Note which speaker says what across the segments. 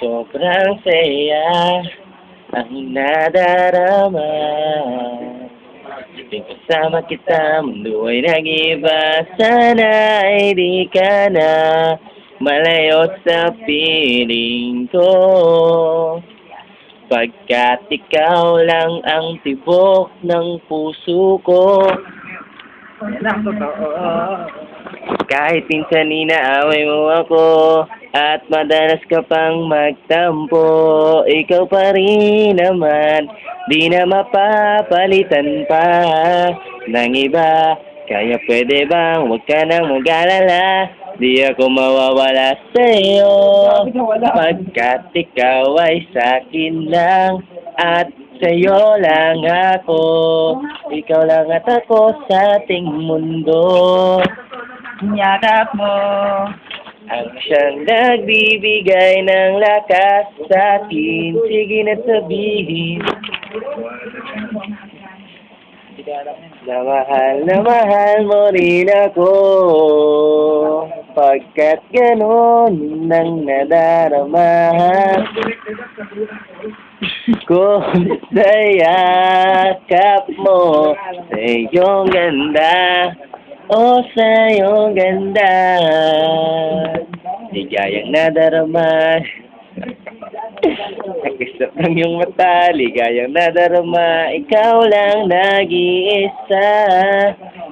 Speaker 1: Sobrang saya ang nadarama. Tuwing kasama kita, mundo ay nag-iba. Sana ay di ka na malayo sa piling ko. Pagkat ikaw lang ang tibok ng puso ko.
Speaker 2: Yan ang totoo.
Speaker 1: Kahit minsan inaaway mo ako at madalas ka pang magtampo, ikaw pa rin naman, di na mapapalitan pa ng iba. Kaya pwede bang huwag ka nang mag-alala, di ako mawawala sa'yo, pagkat ikaw ay sa'kin lang at sa'yo lang ako. Ikaw lang at ako sa ating mundo.
Speaker 2: Yakap mo.
Speaker 1: Ang siyang nagbibigay ng lakas sa atin. Sige na sabihin na mahal mo rin ako. Pagkat ganon nang nadarama ko sa yakap mo, sa iyong ganda. O sa iyong ganda, ligayang nadarama. Nag-isap ng iyong mata, ligayang nadarama. Ikaw lang nag-iisa,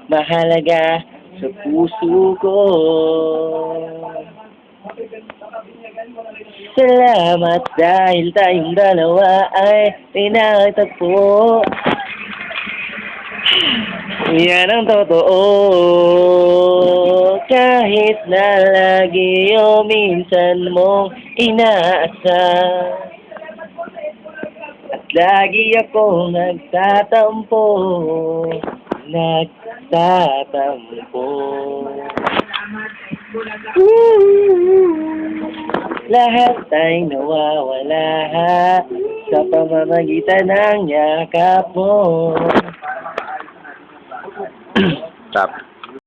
Speaker 1: mahalaga sa puso ko. Salamat dahil tayong dalawa ay pinagtagpo. Yan ang totoo. Kahit na lagi o minsan mong inaasar, at lagi akong nagtatampo. Lahat ay nawawala sa pamamagitan ng yakap mo. Stop.